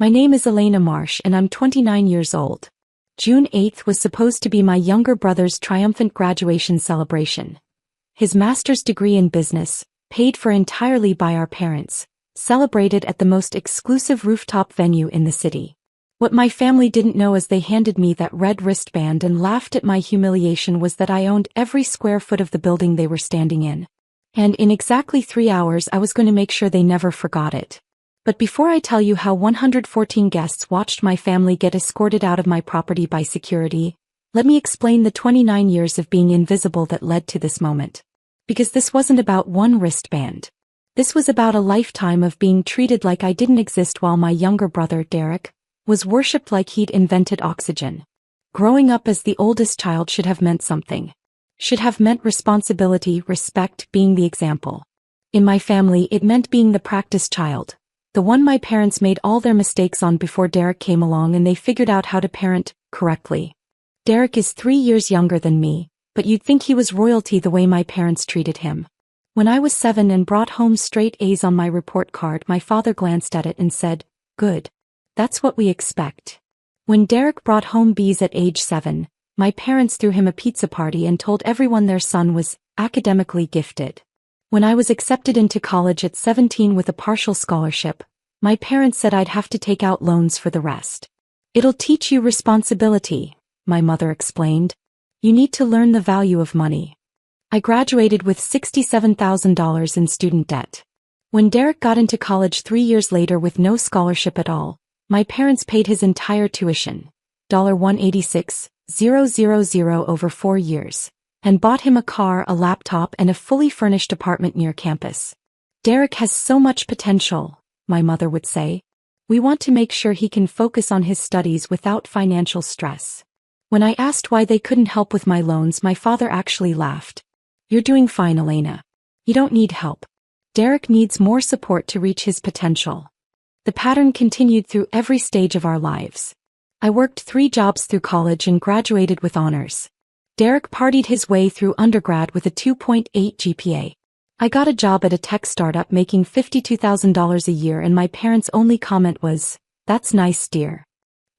My name is Elena Marsh and I'm 29 years old. June 8th was supposed to be my younger brother's triumphant graduation celebration. His master's degree in business, paid for entirely by our parents, celebrated at the most exclusive rooftop venue in the city. What my family didn't know as they handed me that red wristband and laughed at my humiliation was that I owned every square foot of the building they were standing in. And in exactly 3 hours I was going to make sure they never forgot it. But before I tell you how 114 guests watched my family get escorted out of my property by security, let me explain the 29 years of being invisible that led to this moment. Because this wasn't about one wristband. This was about a lifetime of being treated like I didn't exist while my younger brother, Derek, was worshipped like he'd invented oxygen. Growing up as the oldest child should have meant something. Should have meant responsibility, respect, being the example. In my family, it meant being the practice child. The one my parents made all their mistakes on before Derek came along and they figured out how to parent correctly. Derek is 3 years younger than me, but you'd think he was royalty the way my parents treated him. When I was 7 and brought home straight A's on my report card, my father glanced at it and said, "Good. That's what we expect." When Derek brought home B's at age 7, my parents threw him a pizza party and told everyone their son was academically gifted. When I was accepted into college at 17 with a partial scholarship, my parents said I'd have to take out loans for the rest. "It'll teach you responsibility," my mother explained. "You need to learn the value of money." I graduated with $67,000 in student debt. When Derek got into college 3 years later with no scholarship at all, my parents paid his entire tuition, $186,000 over 4 years. And bought him a car, a laptop, and a fully furnished apartment near campus. "Derek has so much potential," my mother would say. "We want to make sure he can focus on his studies without financial stress." When I asked why they couldn't help with my loans, my father actually laughed. "You're doing fine, Elena. You don't need help. Derek needs more support to reach his potential." The pattern continued through every stage of our lives. I worked 3 jobs through college and graduated with honors. Derek partied his way through undergrad with a 2.8 GPA. I got a job at a tech startup making $52,000 a year and my parents' only comment was, "That's nice, dear."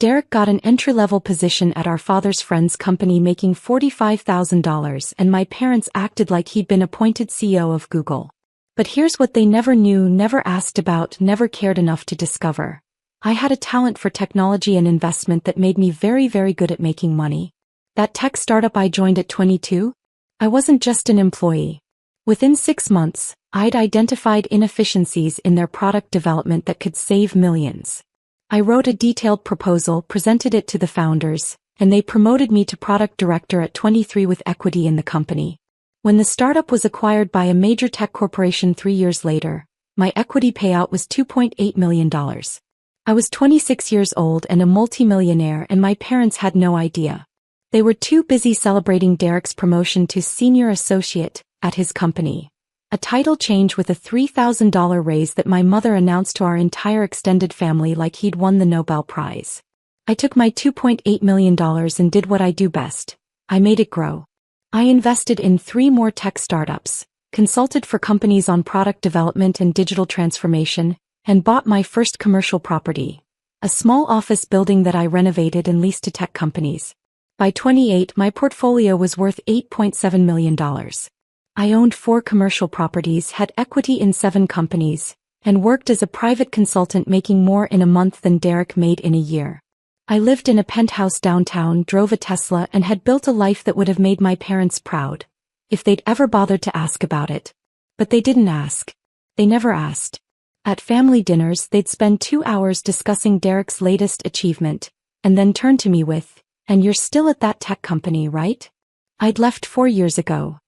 Derek got an entry-level position at our father's friend's company making $45,000 and my parents acted like he'd been appointed CEO of Google. But here's what they never knew, never asked about, never cared enough to discover. I had a talent for technology and investment that made me very, very good at making money. That tech startup I joined at 22? I wasn't just an employee. Within 6 months, I'd identified inefficiencies in their product development that could save millions. I wrote a detailed proposal, presented it to the founders, and they promoted me to product director at 23 with equity in the company. When the startup was acquired by a major tech corporation 3 years later, my equity payout was $2.8 million. I was 26 years old and a multimillionaire and my parents had no idea. They were too busy celebrating Derek's promotion to senior associate at his company, a title change with a $3,000 raise that my mother announced to our entire extended family like he'd won the Nobel Prize. I took my $2.8 million and did what I do best. I made it grow. I invested in 3 more tech startups, consulted for companies on product development and digital transformation, and bought my first commercial property, a small office building that I renovated and leased to tech companies. By 28, my portfolio was worth $8.7 million. I owned 4 commercial properties, had equity in 7 companies, and worked as a private consultant making more in a month than Derek made in a year. I lived in a penthouse downtown, drove a Tesla, and had built a life that would have made my parents proud, if they'd ever bothered to ask about it. But they didn't ask. They never asked. At family dinners, they'd spend 2 hours discussing Derek's latest achievement, and then turn to me with, "And you're still at that tech company, right?" I'd left 4 years ago.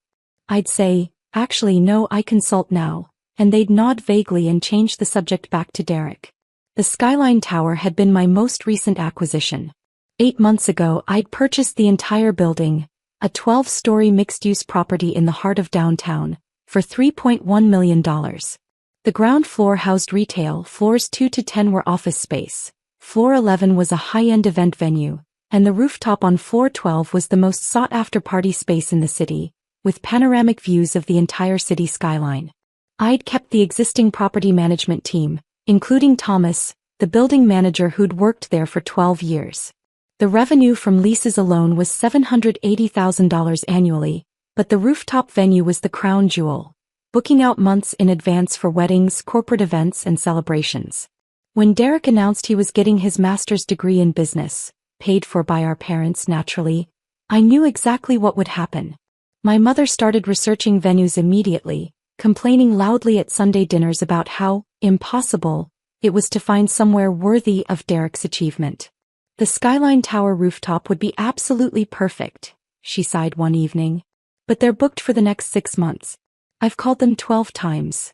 I'd say, "Actually no, I consult now," and they'd nod vaguely and change the subject back to Derek. The Skyline Tower had been my most recent acquisition. 8 months ago I'd purchased the entire building, a 12-story mixed-use property in the heart of downtown, for $3.1 million. The ground floor housed retail, floors 2 to 10 were office space, floor 11 was a high-end event venue, and the rooftop on floor 12 was the most sought-after party space in the city, with panoramic views of the entire city skyline. I'd kept the existing property management team, including Thomas, the building manager who'd worked there for 12 years. The revenue from leases alone was $780,000 annually, but the rooftop venue was the crown jewel, booking out months in advance for weddings, corporate events, and celebrations. When Derek announced he was getting his master's degree in business, paid for by our parents naturally, I knew exactly what would happen. My mother started researching venues immediately, complaining loudly at Sunday dinners about how impossible it was to find somewhere worthy of Derek's achievement. The Skyline Tower rooftop would be absolutely perfect, she sighed one evening. But they're booked for the next 6 months. I've called them 12 times.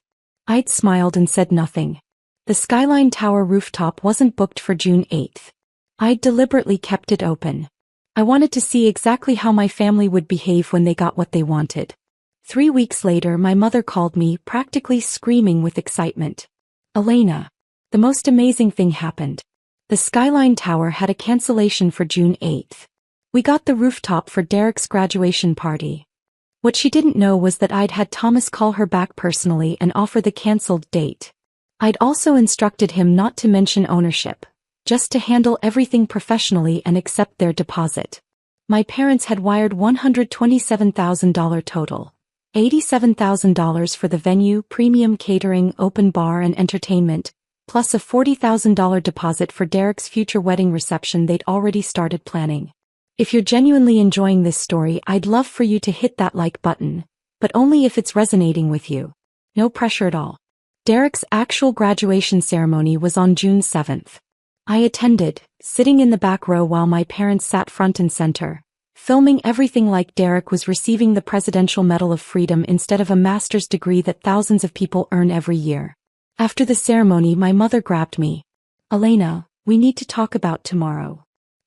I'd smiled and said nothing. The Skyline Tower rooftop wasn't booked for June 8th. I'd deliberately kept it open. I wanted to see exactly how my family would behave when they got what they wanted. 3 weeks later, my mother called me, practically screaming with excitement. Elena, the most amazing thing happened. The Skyline Tower had a cancellation for June 8th. We got the rooftop for Derek's graduation party. What she didn't know was that I'd had Thomas call her back personally and offer the cancelled date. I'd also instructed him not to mention ownership, just to handle everything professionally and accept their deposit. My parents had wired $127,000 total. $87,000 for the venue, premium catering, open bar and entertainment, plus a $40,000 deposit for Derek's future wedding reception they'd already started planning. If you're genuinely enjoying this story, I'd love for you to hit that like button, but only if it's resonating with you. No pressure at all. Derek's actual graduation ceremony was on June 7th. I attended, sitting in the back row while my parents sat front and center, filming everything like Derek was receiving the Presidential Medal of Freedom instead of a master's degree that thousands of people earn every year. After the ceremony, my mother grabbed me. Elena, we need to talk about tomorrow.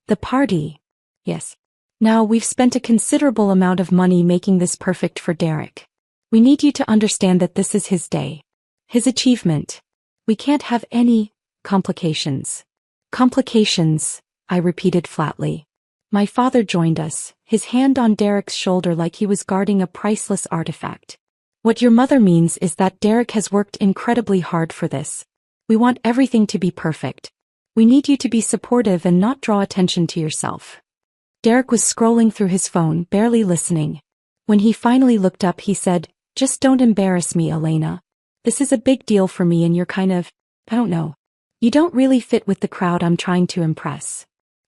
The party. Yes. Now we've spent a considerable amount of money making this perfect for Derek. We need you to understand that this is his day. His achievement. We can't have any complications. Complications, I repeated flatly. My father joined us, his hand on Derek's shoulder like he was guarding a priceless artifact. What your mother means is that Derek has worked incredibly hard for this. We want everything to be perfect. We need you to be supportive and not draw attention to yourself. Derek was scrolling through his phone, barely listening. When he finally looked up, he said, "Just don't embarrass me, Elena. This is a big deal for me and you're kind of, I don't know. You don't really fit with the crowd I'm trying to impress."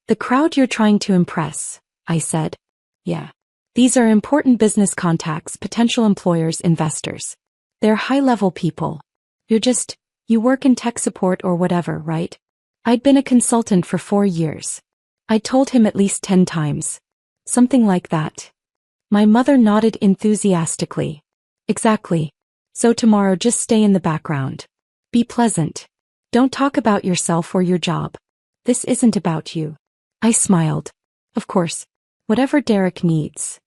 "The crowd you're trying to impress," I said. "Yeah. These are important business contacts, potential employers, investors. They're high-level people. You work in tech support or whatever, right?" I'd been a consultant for 4 years. I told him at least 10 times. Something like that. My mother nodded enthusiastically. "Exactly. So tomorrow just stay in the background. Be pleasant. Don't talk about yourself or your job. This isn't about you." I smiled. Of course. Whatever Derek needs.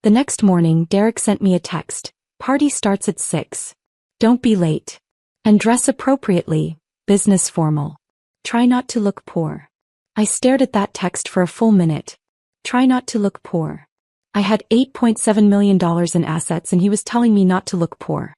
The next morning, Derek sent me a text. "Party starts at 6. Don't be late. And dress appropriately, business formal. Try not to look poor." I stared at that text for a full minute. Try not to look poor. I had $8.7 million in assets and he was telling me not to look poor.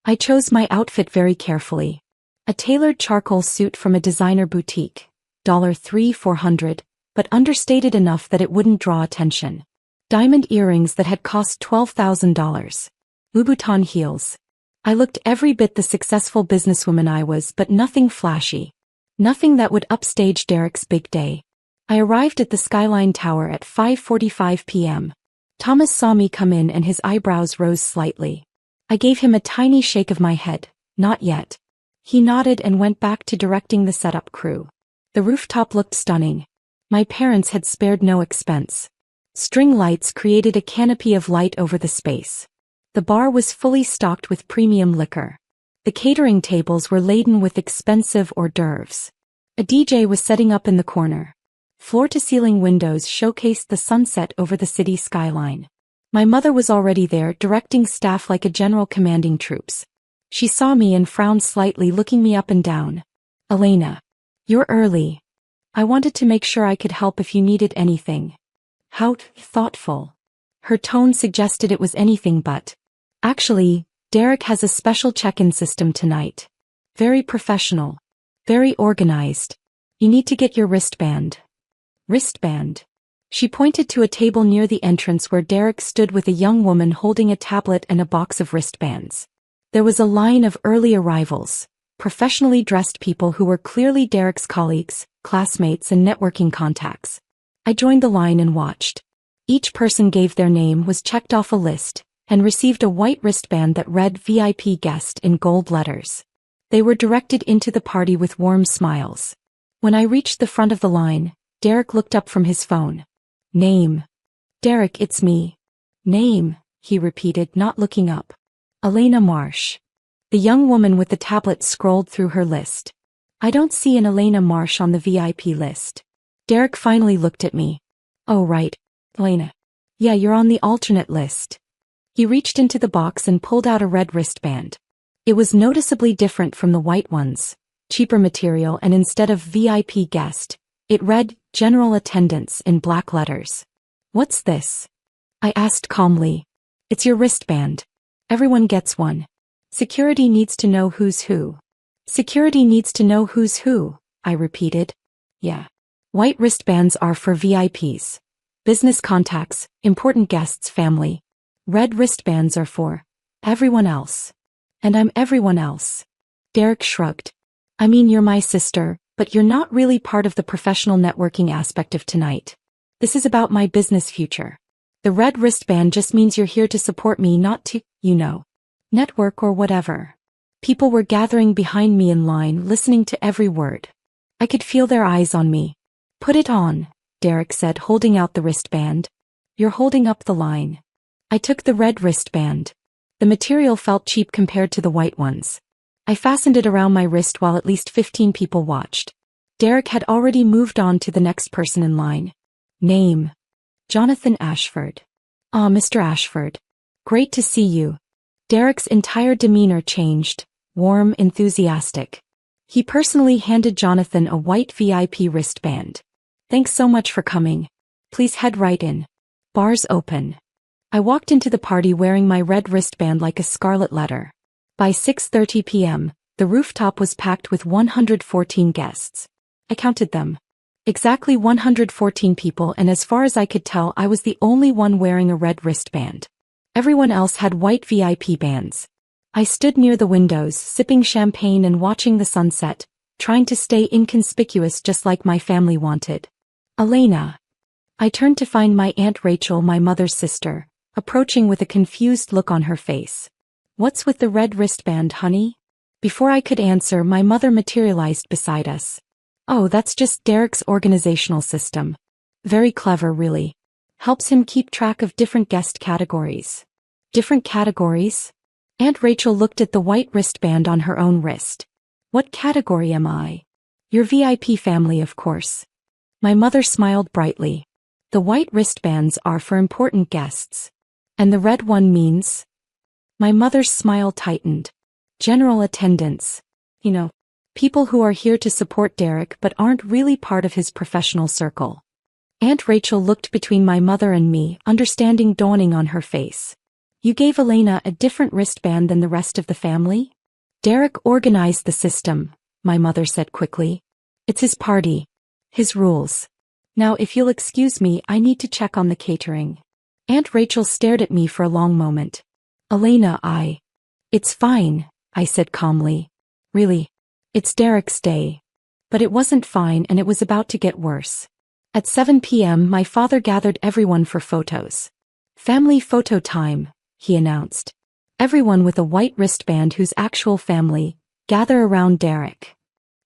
I chose my outfit very carefully. A tailored charcoal suit from a designer boutique. $3,400, but understated enough that it wouldn't draw attention. Diamond earrings that had cost $12,000. Louboutin heels. I looked every bit the successful businesswoman I was, but nothing flashy. Nothing that would upstage Derek's big day. I arrived at the Skyline Tower at 5:45 p.m. Thomas saw me come in and his eyebrows rose slightly. I gave him a tiny shake of my head. "Not yet." He nodded and went back to directing the setup crew. The rooftop looked stunning. My parents had spared no expense. String lights created a canopy of light over the space. The bar was fully stocked with premium liquor. The catering tables were laden with expensive hors d'oeuvres. A DJ was setting up in the corner. Floor-to-ceiling windows showcased the sunset over the city skyline. My mother was already there, directing staff like a general commanding troops. She saw me and frowned slightly, looking me up and down. "Elena, you're early. I wanted to make sure I could help if you needed anything." How thoughtful. Her tone suggested it was anything but. "Actually, Derek has a special check-in system tonight. Very professional. Very organized. You need to get your wristband. Wristband. She pointed to a table near the entrance where Derek stood with a young woman holding a tablet and a box of wristbands. There was a line of early arrivals, professionally dressed people who were clearly Derek's colleagues, classmates and networking contacts. I joined the line and watched. Each person gave their name, was checked off a list, and received a white wristband that read VIP guest in gold letters. They were directed into the party with warm smiles. When I reached the front of the line, Derek looked up from his phone. Name. Derek, it's me. Name, he repeated, not looking up. Elena Marsh. The young woman with the tablet scrolled through her list. I don't see an Elena Marsh on the VIP list. Derek finally looked at me. Oh right, Elena. Yeah, you're on the alternate list. He reached into the box and pulled out a red wristband. It was noticeably different from the white ones, cheaper material, and instead of VIP guest, it read general attendance in black letters. What's this? I asked calmly. It's your wristband. Everyone gets one. Security needs to know who's who. Security needs to know who's who, I repeated. Yeah. White wristbands are for VIPs. Business contacts, important guests, family. Red wristbands are for everyone else. And I'm everyone else. Derek shrugged. I mean, you're my sister, but you're not really part of the professional networking aspect of tonight. This is about my business future. The red wristband just means you're here to support me, not to, network or whatever. People were gathering behind me in line, listening to every word. I could feel their eyes on me. Put it on, Derek said, holding out the wristband. You're holding up the line. I took the red wristband. The material felt cheap compared to the white ones. I fastened it around my wrist while at least 15 people watched. Derek had already moved on to the next person in line. Name. Jonathan Ashford. Ah, Mr. Ashford. Great to see you. Derek's entire demeanor changed, warm, enthusiastic. He personally handed Jonathan a white VIP wristband. Thanks so much for coming. Please head right in. Bars open. I walked into the party wearing my red wristband like a scarlet letter. By 6:30 p.m., the rooftop was packed with 114 guests. I counted them. Exactly 114 people, and as far as I could tell, I was the only one wearing a red wristband. Everyone else had white VIP bands. I stood near the windows, sipping champagne and watching the sunset, trying to stay inconspicuous just like my family wanted. Elena. I turned to find my Aunt Rachel, my mother's sister, approaching with a confused look on her face. What's with the red wristband, honey? Before I could answer, my mother materialized beside us. Oh, that's just Derek's organizational system. Very clever, really. Helps him keep track of different guest categories. Different categories? Aunt Rachel looked at the white wristband on her own wrist. What category am I? Your VIP family, of course. My mother smiled brightly. The white wristbands are for important guests. And the red one means? My mother's smile tightened. General attendance. People who are here to support Derek but aren't really part of his professional circle. Aunt Rachel looked between my mother and me, understanding dawning on her face. You gave Elena a different wristband than the rest of the family? Derek organized the system, my mother said quickly. It's his party. His rules. Now if you'll excuse me, I need to check on the catering. Aunt Rachel stared at me for a long moment. Elena, It's fine, I said calmly. Really? It's Derek's day. But it wasn't fine, and it was about to get worse. At 7 p.m. my father gathered everyone for photos. Family photo time, he announced. Everyone with a white wristband whose actual family, gather around Derek.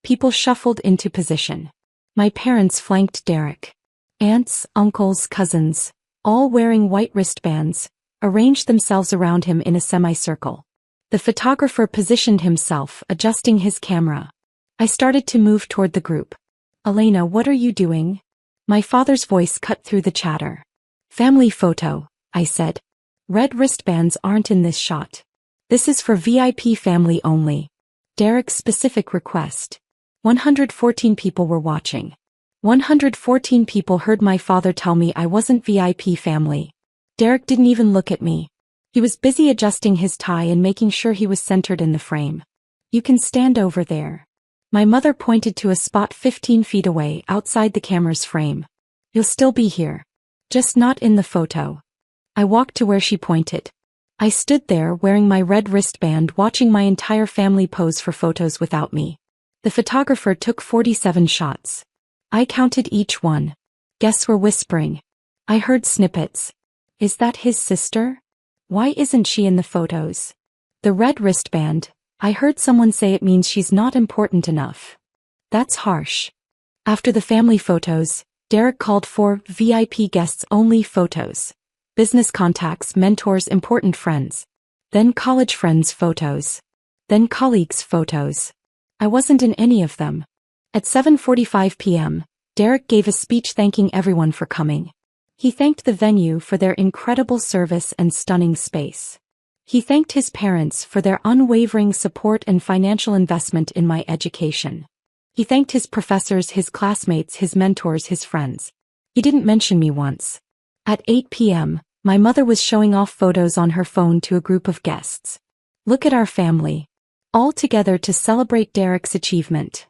People shuffled into position. My parents flanked Derek. Aunts, uncles, cousins, all wearing white wristbands, arranged themselves around him in a semicircle. The photographer positioned himself, adjusting his camera. I started to move toward the group. Elena, what are you doing? My father's voice cut through the chatter. Family photo, I said. Red wristbands aren't in this shot. This is for VIP family only. Derek's specific request. 114 people were watching. 114 people heard my father tell me I wasn't VIP family. Derek didn't even look at me. He was busy adjusting his tie and making sure he was centered in the frame. You can stand over there. My mother pointed to a spot 15 feet away outside the camera's frame. You'll still be here. Just not in the photo. I walked to where she pointed. I stood there wearing my red wristband watching my entire family pose for photos without me. The photographer took 47 shots. I counted each one. Guests were whispering. I heard snippets. Is that his sister? Why isn't she in the photos? The red wristband, I heard someone say it means she's not important enough. That's harsh. After the family photos, Derek called for VIP guests only photos. Business contacts, mentors, important friends. Then college friends photos. Then colleagues photos. I wasn't in any of them. At 7:45 p.m., Derek gave a speech thanking everyone for coming. He thanked the venue for their incredible service and stunning space. He thanked his parents for their unwavering support and financial investment in my education. He thanked his professors, his classmates, his mentors, his friends. He didn't mention me once. At 8 p.m., my mother was showing off photos on her phone to a group of guests. Look at our family. All together to celebrate Derek's achievement.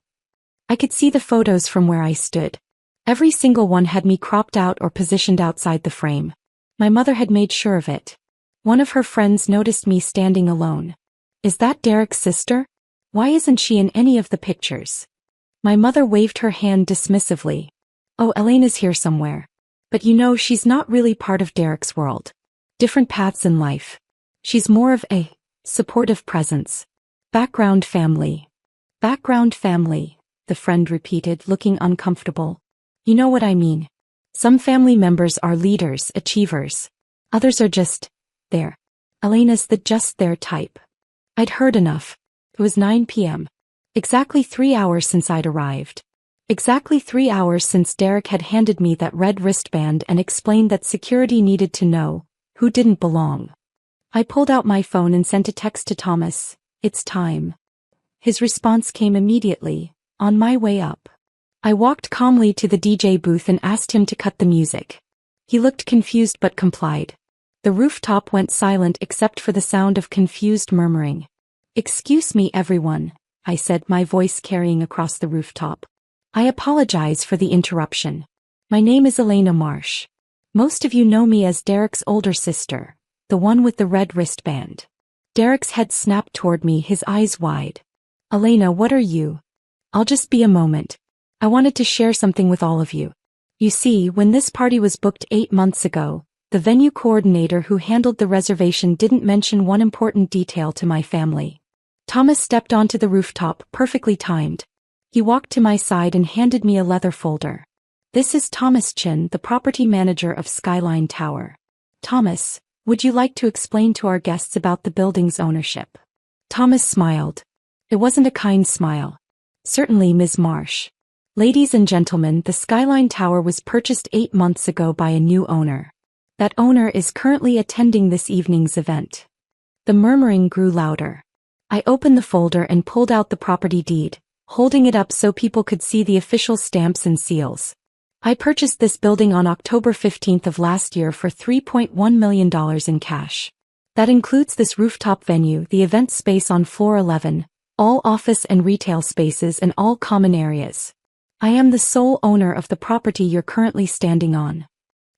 I could see the photos from where I stood. Every single one had me cropped out or positioned outside the frame. My mother had made sure of it. One of her friends noticed me standing alone. Is that Derek's sister? Why isn't she in any of the pictures? My mother waved her hand dismissively. Oh, Elena's here somewhere. But you know she's not really part of Derek's world. Different paths in life. She's more of a supportive presence. Background family. Background family, the friend repeated, looking uncomfortable. You know what I mean. Some family members are leaders, achievers. Others are just there. Elena's the just there type. I'd heard enough. It was 9 p.m. Exactly 3 hours since I'd arrived. Exactly 3 hours since Derek had handed me that red wristband and explained that security needed to know who didn't belong. I pulled out my phone and sent a text to Thomas. It's time. His response came immediately, on my way up. I walked calmly to the DJ booth and asked him to cut the music. He looked confused but complied. The rooftop went silent except for the sound of confused murmuring. Excuse me, everyone, I said, my voice carrying across the rooftop. I apologize for the interruption. My name is Elena Marsh. Most of you know me as Derek's older sister, the one with the red wristband. Derek's head snapped toward me, his eyes wide. Elena, what are you? I'll just be a moment. I wanted to share something with all of you. You see, when this party was booked 8 months ago, the venue coordinator who handled the reservation didn't mention one important detail to my family. Thomas stepped onto the rooftop, perfectly timed. He walked to my side and handed me a leather folder. This is Thomas Chin, the property manager of Skyline Tower. Thomas, would you like to explain to our guests about the building's ownership? Thomas smiled. It wasn't a kind smile. Certainly, Ms. Marsh. Ladies and gentlemen, the Skyline Tower was purchased 8 months ago by a new owner. That owner is currently attending this evening's event. The murmuring grew louder. I opened the folder and pulled out the property deed, holding it up so people could see the official stamps and seals. I purchased this building on October 15th of last year for $3.1 million in cash. That includes this rooftop venue, the event space on floor 11, all office and retail spaces and all common areas. I am the sole owner of the property you're currently standing on.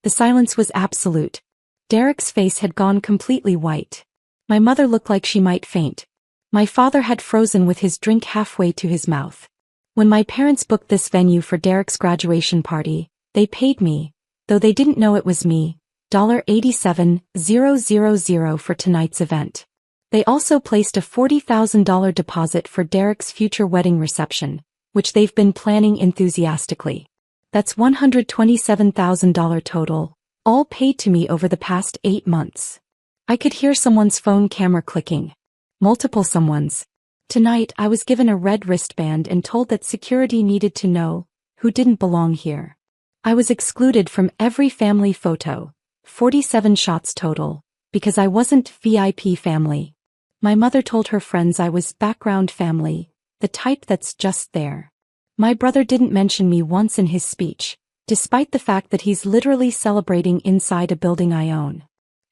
The silence was absolute. Derek's face had gone completely white. My mother looked like she might faint. My father had frozen with his drink halfway to his mouth. When my parents booked this venue for Derek's graduation party, they paid me, though they didn't know it was me, $87,000 for tonight's event. They also placed a $40,000 deposit for Derek's future wedding reception, which they've been planning enthusiastically. That's $127,000 total, all paid to me over the past 8 months. I could hear someone's phone camera clicking. Multiple someone's. Tonight I was given a red wristband and told that security needed to know who didn't belong here. I was excluded from every family photo, 47 shots total, because I wasn't VIP family. My mother told her friends I was background family, the type that's just there. My brother didn't mention me once in his speech, despite the fact that he's literally celebrating inside a building I own.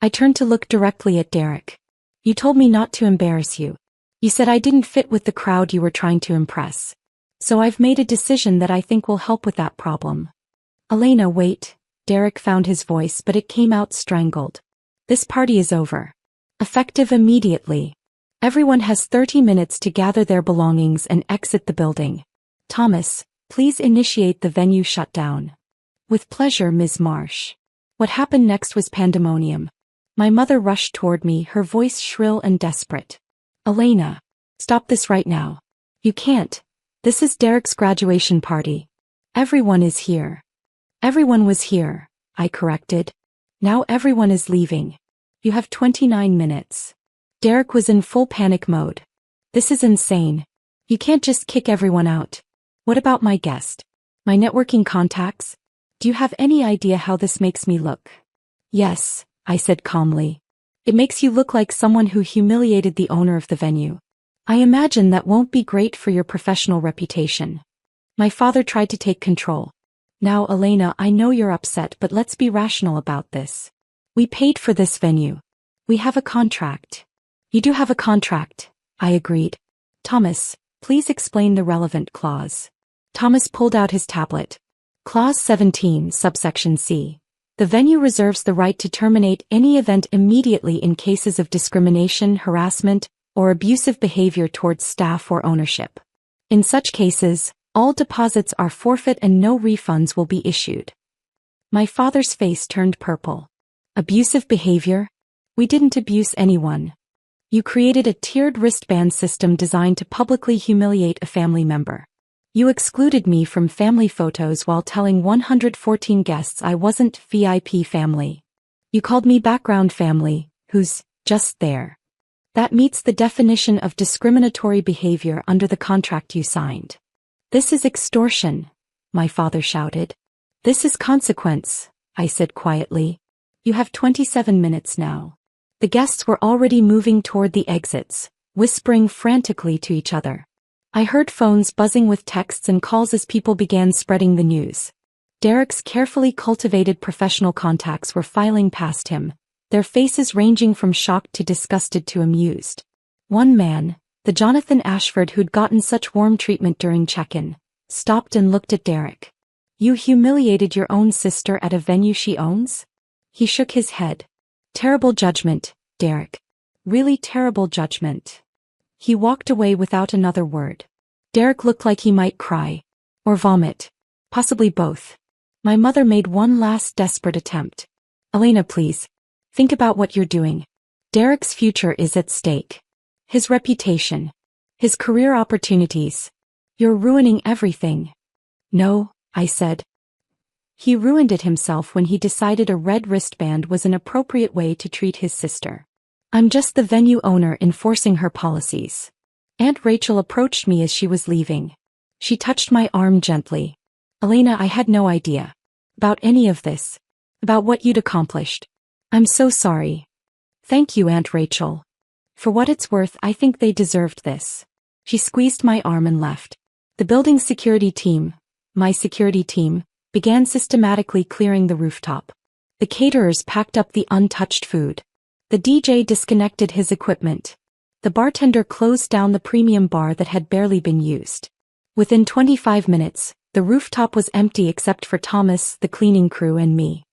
I turned to look directly at Derek. You told me not to embarrass you. You said I didn't fit with the crowd you were trying to impress. So I've made a decision that I think will help with that problem. Elena, wait. Derek found his voice, but it came out strangled. This party is over. Effective immediately. Everyone has 30 minutes to gather their belongings and exit the building. Thomas, please initiate the venue shutdown. With pleasure, Ms. Marsh. What happened next was pandemonium. My mother rushed toward me, her voice shrill and desperate. Elena, stop this right now. You can't. This is Derek's graduation party. Everyone is here. Everyone was here, I corrected. Now everyone is leaving. You have 29 minutes. Derek was in full panic mode. This is insane. You can't just kick everyone out. What about my guest? My networking contacts? Do you have any idea how this makes me look? Yes, I said calmly. It makes you look like someone who humiliated the owner of the venue. I imagine that won't be great for your professional reputation. My father tried to take control. Now, Elena, I know you're upset, but let's be rational about this. We paid for this venue. We have a contract. You do have a contract, I agreed. Thomas, please explain the relevant clause. Thomas pulled out his tablet. Clause 17, subsection C. The venue reserves the right to terminate any event immediately in cases of discrimination, harassment, or abusive behavior towards staff or ownership. In such cases, all deposits are forfeit and no refunds will be issued. My father's face turned purple. Abusive behavior? We didn't abuse anyone. You created a tiered wristband system designed to publicly humiliate a family member. You excluded me from family photos while telling 114 guests I wasn't VIP family. You called me background family, who's just there. That meets the definition of discriminatory behavior under the contract you signed. This is extortion, my father shouted. This is consequence, I said quietly. You have 27 minutes now. The guests were already moving toward the exits, whispering frantically to each other. I heard phones buzzing with texts and calls as people began spreading the news. Derek's carefully cultivated professional contacts were filing past him, their faces ranging from shocked to disgusted to amused. One man, the Jonathan Ashford who'd gotten such warm treatment during check-in, stopped and looked at Derek. You humiliated your own sister at a venue she owns? He shook his head. Terrible judgment, Derek. Really terrible judgment. He walked away without another word. Derek looked like he might cry. Or vomit. Possibly both. My mother made one last desperate attempt. Elena, please. Think about what you're doing. Derek's future is at stake. His reputation. His career opportunities. You're ruining everything. No, I said. He ruined it himself when he decided a red wristband was an appropriate way to treat his sister. I'm just the venue owner enforcing her policies. Aunt Rachel approached me as she was leaving. She touched my arm gently. Elena, I had no idea about any of this. About what you'd accomplished. I'm so sorry. Thank you, Aunt Rachel. For what it's worth, I think they deserved this. She squeezed my arm and left. The building's security team, my security team, began systematically clearing the rooftop. The caterers packed up the untouched food. The DJ disconnected his equipment. The bartender closed down the premium bar that had barely been used. Within 25 minutes, the rooftop was empty except for Thomas, the cleaning crew, and me.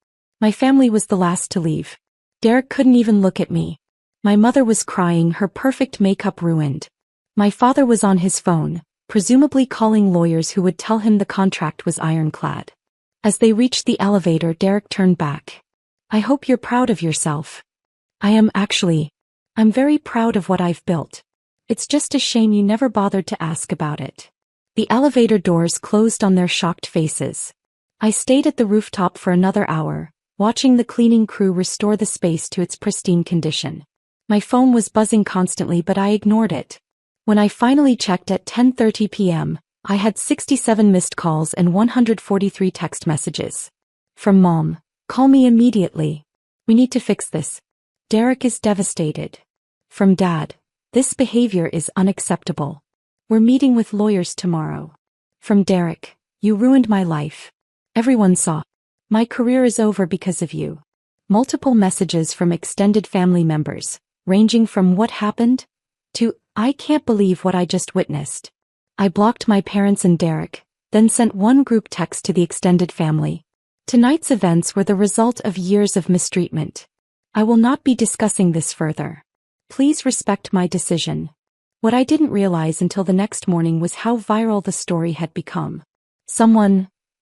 My family was the last to leave. Derek couldn't even look at me. My mother was crying, her perfect makeup ruined. My father was on his phone, presumably calling lawyers who would tell him the contract was ironclad. As they reached the elevator, Derek turned back. I hope you're proud of yourself. I am actually. I'm very proud of what I've built. It's just a shame you never bothered to ask about it. The elevator doors closed on their shocked faces. I stayed at the rooftop for another hour, watching the cleaning crew restore the space to its pristine condition. My phone was buzzing constantly, but I ignored it. When I finally checked at 10:30 p.m., I had 67 missed calls and 143 text messages. From Mom, call me immediately. We need to fix this. Derek is devastated. From Dad, this behavior is unacceptable. We're meeting with lawyers tomorrow. From Derek, you ruined my life. Everyone saw. My career is over because of you. Multiple messages from extended family members, ranging from what happened to I can't believe what I just witnessed. I blocked my parents and Derek, then sent one group text to the extended family. Tonight's events were the result of years of mistreatment. I will not be discussing this further. Please respect my decision. What I didn't realize until the next morning was how viral the story had become.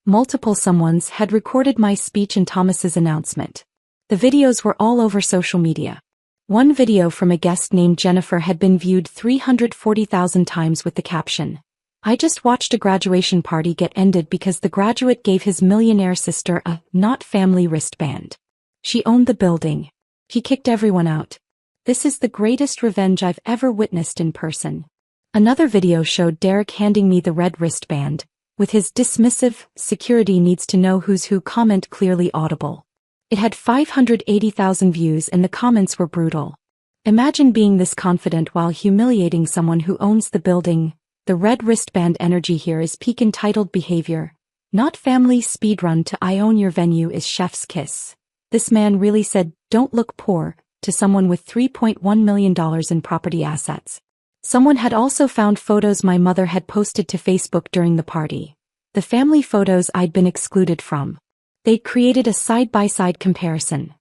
Multiple someones had recorded my speech and Thomas's announcement. The videos were all over social media. One video from a guest named Jennifer had been viewed 340,000 times with the caption, "I just watched a graduation party get ended because the graduate gave his millionaire sister a not family wristband. She owned the building. He kicked everyone out. This is the greatest revenge I've ever witnessed in person." Another video showed Derek handing me the red wristband, with his dismissive, "security needs to know who's who" comment clearly audible. It had 580,000 views and the comments were brutal. Imagine being this confident while humiliating someone who owns the building. The red wristband energy here is peak entitled behavior. Not family speedrun to "I own your venue" is chef's kiss. This man really said, "Don't look poor," to someone with $3.1 million in property assets. Someone had also found photos my mother had posted to Facebook during the party. The family photos I'd been excluded from. They'd created a side-by-side comparison.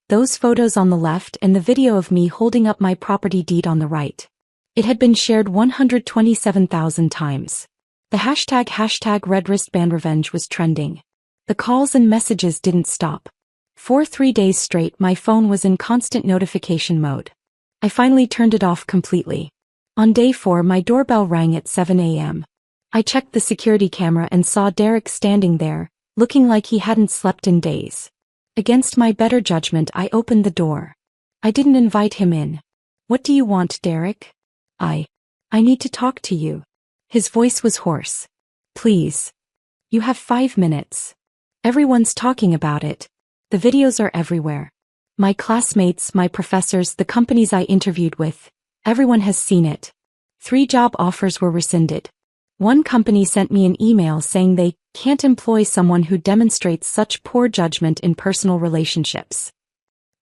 Those photos on the left and the video of me holding up my property deed on the right. It had been shared 127,000 times. The hashtag red wristband revenge was trending. The calls and messages didn't stop. For 3 days straight my phone was in constant notification mode. I finally turned it off completely. On day 4 my doorbell rang at 7 a.m. I checked the security camera and saw Derek standing there, looking like he hadn't slept in days. Against my better judgment I opened the door. I didn't invite him in. "What do you want, Derek?" I need to talk to you." His voice was hoarse. "Please. You have 5 minutes. Everyone's talking about it. The videos are everywhere. My classmates, my professors, the companies I interviewed with. Everyone has seen it. 3 job offers were rescinded. One company sent me an email saying they can't employ someone who demonstrates such poor judgment in personal relationships.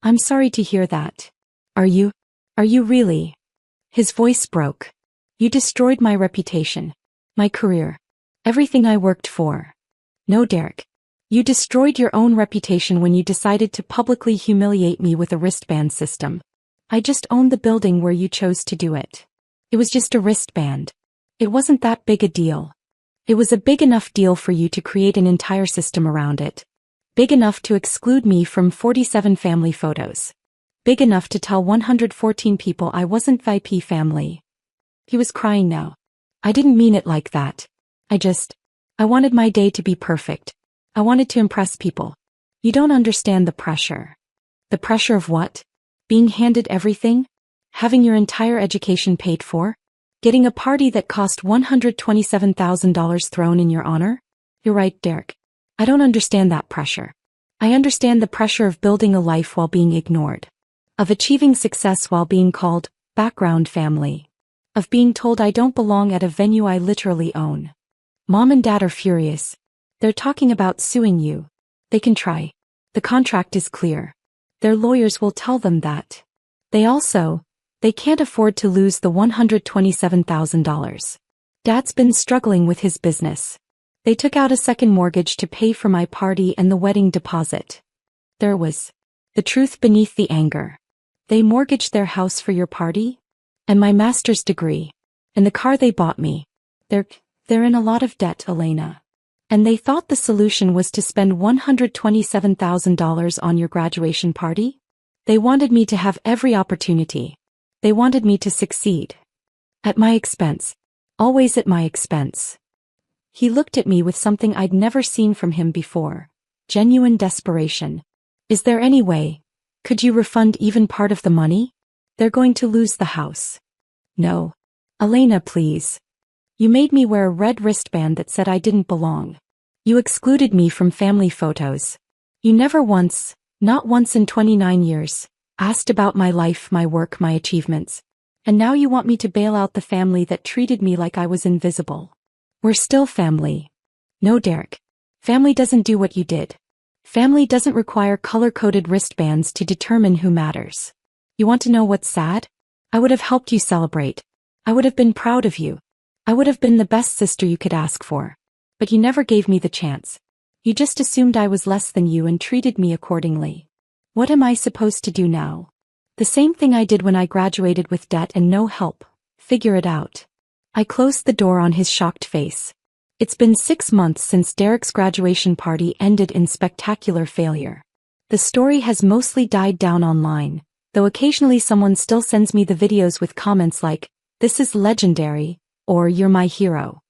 I'm sorry to hear that. Are you really?" His voice broke. "You destroyed my reputation. My career. Everything I worked for." "No, Derek. You destroyed your own reputation when you decided to publicly humiliate me with a wristband system. I just owned the building where you chose to do it. It was just a wristband. It wasn't that big a deal. It was a big enough deal for you to create an entire system around it. Big enough to exclude me from 47 family photos. Big enough to tell 114 people I wasn't VIP family." He was crying now. "I didn't mean it like that. I wanted my day to be perfect. I wanted to impress people. You don't understand the pressure." "The pressure of what? Being handed everything? Having your entire education paid for? Getting a party that cost $127,000 thrown in your honor?" "You're right, Derek. I don't understand that pressure. I understand the pressure of building a life while being ignored. Of achieving success while being called background family. Of being told I don't belong at a venue I literally own. Mom and Dad are furious. They're talking about suing you. They can try. The contract is clear. Their lawyers will tell them that. They can't afford to lose the $127,000. Dad's been struggling with his business. They took out a second mortgage to pay for my party and the wedding deposit." There was the truth beneath the anger. "They mortgaged their house for your party? And my master's degree? And the car they bought me? They're in a lot of debt, Elena. And they thought the solution was to spend $127,000 on your graduation party? They wanted me to have every opportunity. They wanted me to succeed. At my expense. Always at my expense." He looked at me with something I'd never seen from him before. Genuine desperation. "Is there any way? Could you refund even part of the money? They're going to lose the house." "No. Elena, please. You made me wear a red wristband that said I didn't belong. You excluded me from family photos. You never once, not once in 29 years, asked about my life, my work, my achievements. And now you want me to bail out the family that treated me like I was invisible. We're still family." "No, Derek. Family doesn't do what you did. Family doesn't require color-coded wristbands to determine who matters. You want to know what's sad? I would have helped you celebrate. I would have been proud of you. I would have been the best sister you could ask for. But you never gave me the chance. You just assumed I was less than you and treated me accordingly. What am I supposed to do now? The same thing I did when I graduated with debt and no help. Figure it out. I closed the door on his shocked face. It's been 6 months since Derek's graduation party ended in spectacular failure. The story has mostly died down online, though occasionally someone still sends me the videos with comments like, "This is legendary," or "You're my hero."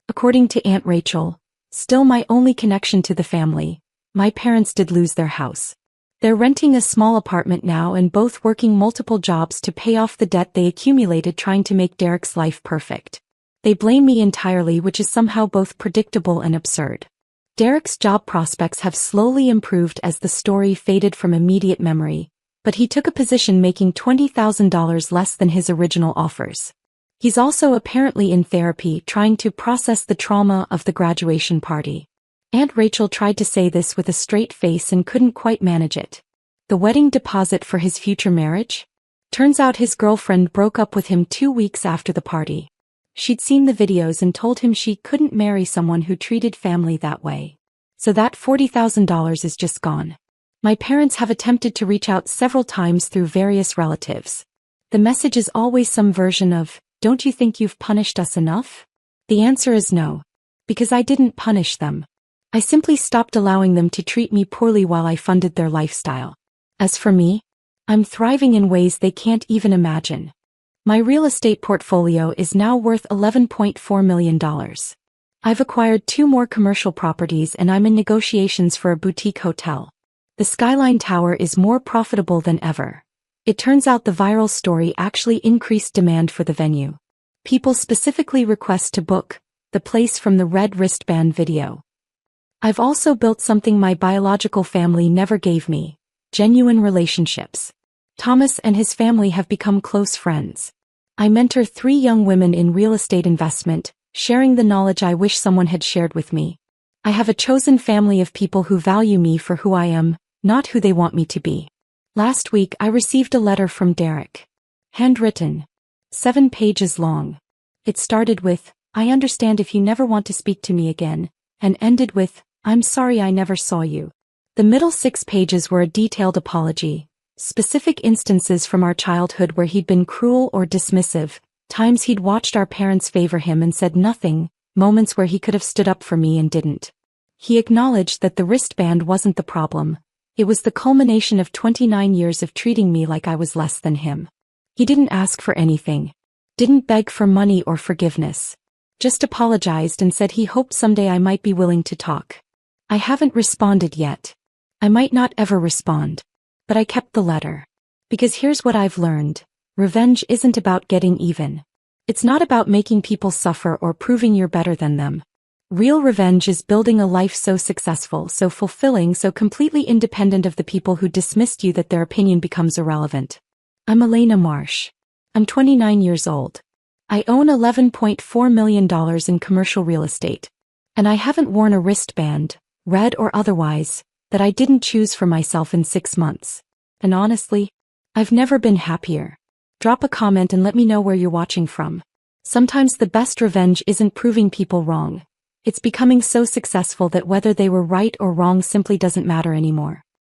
According to Aunt Rachel, still my only connection to the family, my parents did lose their house. They're renting a small apartment now and both working multiple jobs to pay off the debt they accumulated trying to make Derek's life perfect. They blame me entirely, which is somehow both predictable and absurd. Derek's job prospects have slowly improved as the story faded from immediate memory, but he took a position making $20,000 less than his original offers. He's also apparently in therapy trying to process the trauma of the graduation party. Aunt Rachel tried to say this with a straight face and couldn't quite manage it. The wedding deposit for his future marriage? Turns out his girlfriend broke up with him 2 weeks after the party. She'd seen the videos and told him she couldn't marry someone who treated family that way. So that $40,000 is just gone. My parents have attempted to reach out several times through various relatives. The message is always some version of, "Don't you think you've punished us enough?" The answer is no. Because I didn't punish them. I simply stopped allowing them to treat me poorly while I funded their lifestyle. As for me, I'm thriving in ways they can't even imagine. My real estate portfolio is now worth $11.4 million. I've acquired 2 more commercial properties and I'm in negotiations for a boutique hotel. The Skyline Tower is more profitable than ever. It turns out the viral story actually increased demand for the venue. People specifically request to book the place from the red wristband video. I've also built something my biological family never gave me: genuine relationships. Thomas and his family have become close friends. I mentor 3 young women in real estate investment, sharing the knowledge I wish someone had shared with me. I have a chosen family of people who value me for who I am, not who they want me to be. Last week I received a letter from Derek. Handwritten. 7 pages long. It started with, "I understand if you never want to speak to me again," and ended with, "I'm sorry I never saw you." The middle 6 pages were a detailed apology. Specific instances from our childhood where he'd been cruel or dismissive, times he'd watched our parents favor him and said nothing, moments where he could have stood up for me and didn't. He acknowledged that the wristband wasn't the problem. It was the culmination of 29 years of treating me like I was less than him. He didn't ask for anything. Didn't beg for money or forgiveness. Just apologized and said he hoped someday I might be willing to talk. I haven't responded yet. I might not ever respond. But I kept the letter. Because here's what I've learned. Revenge isn't about getting even. It's not about making people suffer or proving you're better than them. Real revenge is building a life so successful, so fulfilling, so completely independent of the people who dismissed you that their opinion becomes irrelevant. I'm Elena Marsh. I'm 29 years old. I own $11.4 million in commercial real estate. And I haven't worn a wristband, red or otherwise, that I didn't choose for myself in 6 months. And honestly, I've never been happier. Drop a comment and let me know where you're watching from. Sometimes the best revenge isn't proving people wrong. It's becoming so successful that whether they were right or wrong simply doesn't matter anymore.